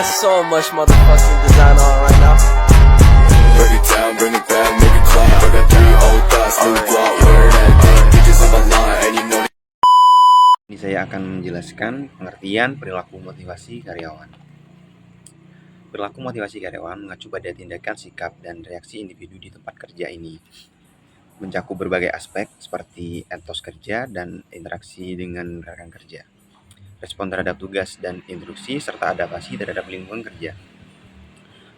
got so much motherfucking design on right now. Break it down, bring it back, make it clap. I got 3 old thoughts, new block, where that day. Bitches on my line, and you know. Ini saya akan menjelaskan pengertian perilaku motivasi karyawan. Perilaku motivasi karyawan mengacu pada tindakan, sikap, dan reaksi individu di tempat kerja ini. Mencakup berbagai aspek seperti etos kerja dan interaksi dengan rekan kerja, respon terhadap tugas dan instruksi, serta adaptasi terhadap lingkungan kerja.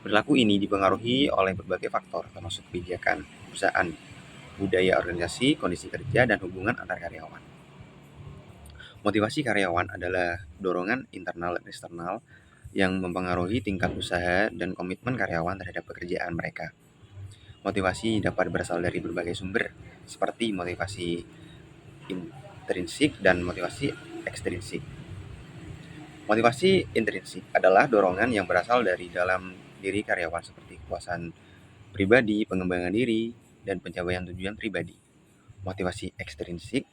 Perilaku ini dipengaruhi oleh berbagai faktor, termasuk kebijakan perusahaan, budaya organisasi, kondisi kerja, dan hubungan antar karyawan. Motivasi karyawan adalah dorongan internal dan eksternal yang mempengaruhi tingkat usaha dan komitmen karyawan terhadap pekerjaan mereka. Motivasi dapat berasal dari berbagai sumber, seperti motivasi intrinsik dan motivasi ekstrinsik. Motivasi intrinsik adalah dorongan yang berasal dari dalam diri karyawan, seperti kepuasan pribadi, pengembangan diri, dan pencapaian tujuan pribadi. Motivasi ekstrinsik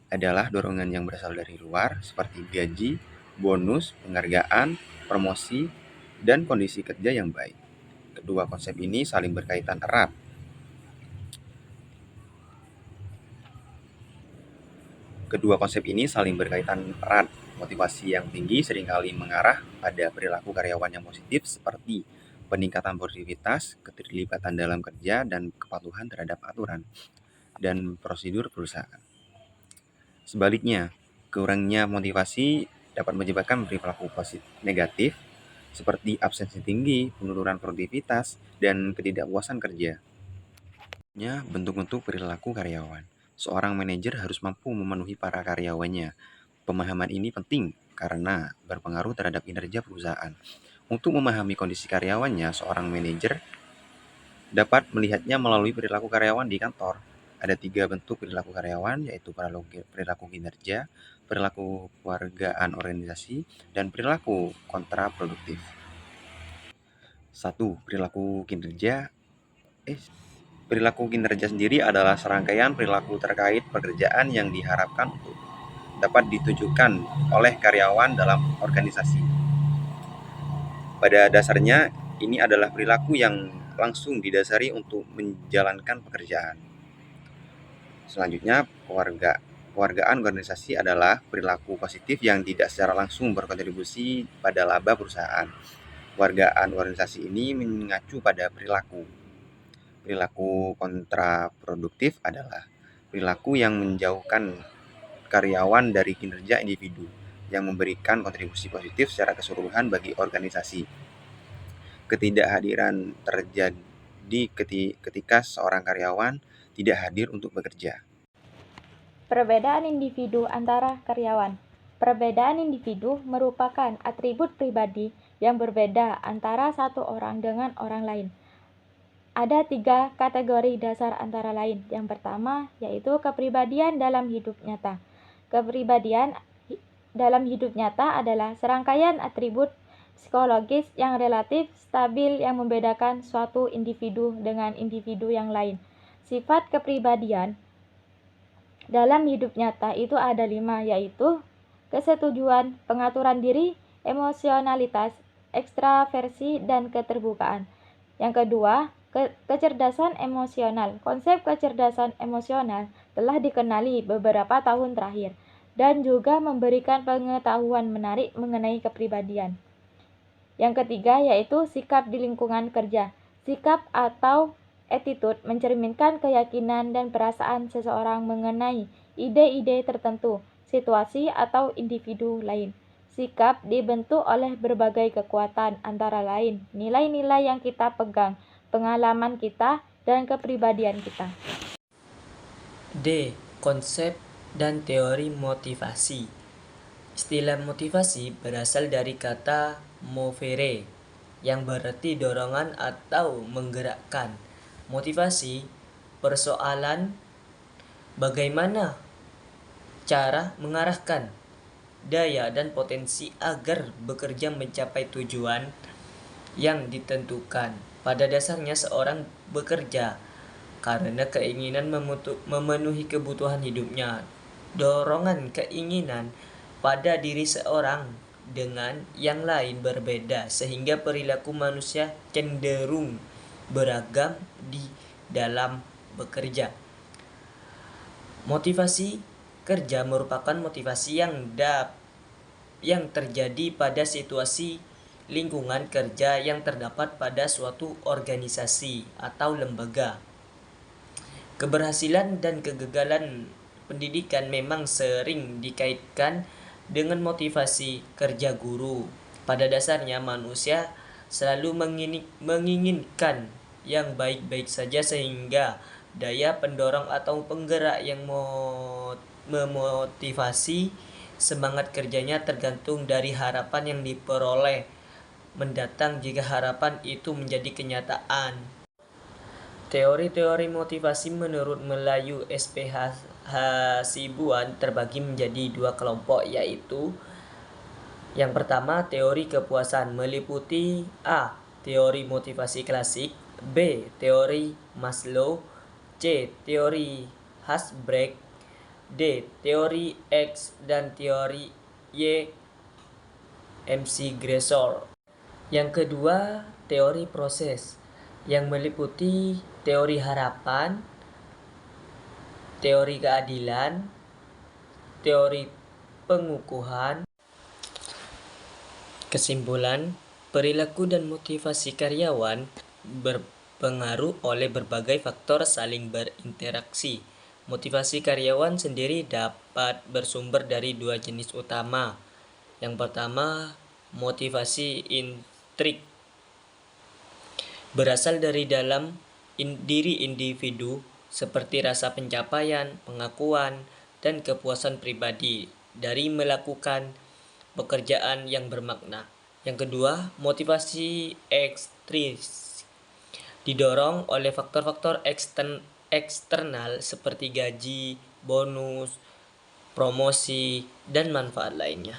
adalah dorongan yang berasal dari luar, seperti gaji, bonus, penghargaan, promosi, dan kondisi kerja yang baik. Kedua konsep ini saling berkaitan erat. Motivasi yang tinggi seringkali mengarah pada perilaku karyawan yang positif, seperti peningkatan produktivitas, keterlibatan dalam kerja, dan kepatuhan terhadap aturan dan prosedur perusahaan. Sebaliknya, kurangnya motivasi dapat menyebabkan perilaku negatif, seperti absensi tinggi, penurunan produktivitas, dan ketidakpuasan kerja. Bentuk-bentuk perilaku karyawan. Seorang manajer harus mampu memenuhi para karyawannya. Pemahaman ini penting karena berpengaruh terhadap kinerja perusahaan. Untuk memahami kondisi karyawannya, seorang manajer dapat melihatnya melalui perilaku karyawan di kantor. Ada 3 bentuk perilaku karyawan, yaitu perilaku kinerja, perilaku kewargaan organisasi, dan perilaku kontraproduktif. 1. Perilaku kinerja. Perilaku kinerja sendiri adalah serangkaian perilaku terkait pekerjaan yang diharapkan untuk dapat ditujukan oleh karyawan dalam organisasi. Pada dasarnya, ini adalah perilaku yang langsung didasari untuk menjalankan pekerjaan. Selanjutnya, kewargaan organisasi adalah perilaku positif yang tidak secara langsung berkontribusi pada laba perusahaan. Kewargaan organisasi ini mengacu pada perilaku. Perilaku kontraproduktif adalah perilaku yang menjauhkan karyawan dari kinerja individu yang memberikan kontribusi positif secara keseluruhan bagi organisasi. Ketidakhadiran terjadi ketika seorang karyawan tidak hadir untuk bekerja. Perbedaan individu antara karyawan. Perbedaan individu merupakan atribut pribadi yang berbeda antara satu orang dengan orang lain. Ada 3 kategori dasar antara lain. Yang pertama yaitu kepribadian dalam hidup nyata. Kepribadian dalam hidup nyata adalah serangkaian atribut psikologis yang relatif stabil yang membedakan suatu individu dengan individu yang lain. Sifat kepribadian dalam hidup nyata itu ada 5, yaitu kesetujuan, pengaturan diri, emosionalitas, ekstraversi, dan keterbukaan. Yang kedua, kecerdasan emosional. Konsep kecerdasan emosional telah dikenali beberapa tahun terakhir dan juga memberikan pengetahuan menarik mengenai kepribadian. Yang ketiga yaitu sikap di lingkungan kerja. Sikap atau attitude mencerminkan keyakinan dan perasaan seseorang mengenai ide-ide tertentu, situasi, atau individu lain. Sikap dibentuk oleh berbagai kekuatan, antara lain nilai-nilai yang kita pegang, pengalaman kita, dan kepribadian kita. D. Konsep dan teori motivasi. Istilah motivasi berasal dari kata movere, yang berarti dorongan atau menggerakkan. Motivasi persoalan bagaimana cara mengarahkan daya dan potensi agar bekerja mencapai tujuan yang ditentukan. Pada dasarnya seorang bekerja karena keinginan memenuhi kebutuhan hidupnya. Dorongan keinginan pada diri seorang dengan yang lain berbeda, sehingga perilaku manusia cenderung beragam di dalam bekerja. Motivasi kerja merupakan motivasi yang terjadi pada situasi lingkungan kerja yang terdapat pada suatu organisasi atau lembaga. Keberhasilan dan kegagalan pendidikan memang sering dikaitkan dengan motivasi kerja guru. Pada dasarnya manusia selalu menginginkan yang baik-baik saja, sehingga daya pendorong atau penggerak yang memotivasi semangat kerjanya tergantung dari harapan yang diperoleh mendatang jika harapan itu menjadi kenyataan. Teori-teori motivasi menurut Melayu SPH Hasibuan terbagi menjadi dua kelompok, yaitu yang pertama teori kepuasan, meliputi A. Teori motivasi klasik, B. Teori Maslow, C. Teori Hasbregg, D. Teori X dan teori Y MC-Gressor. Yang kedua, teori proses yang meliputi teori harapan, teori keadilan, teori pengukuhan. Kesimpulan, perilaku dan motivasi karyawan berpengaruh oleh berbagai faktor saling berinteraksi. Motivasi karyawan sendiri dapat bersumber dari dua jenis utama. Yang pertama, motivasi intrik, berasal dari dalam diri individu, seperti rasa pencapaian, pengakuan, dan kepuasan pribadi dari melakukan pekerjaan yang bermakna. Yang kedua, motivasi ekstrinsik, didorong oleh faktor-faktor eksternal seperti gaji, bonus, promosi, dan manfaat lainnya.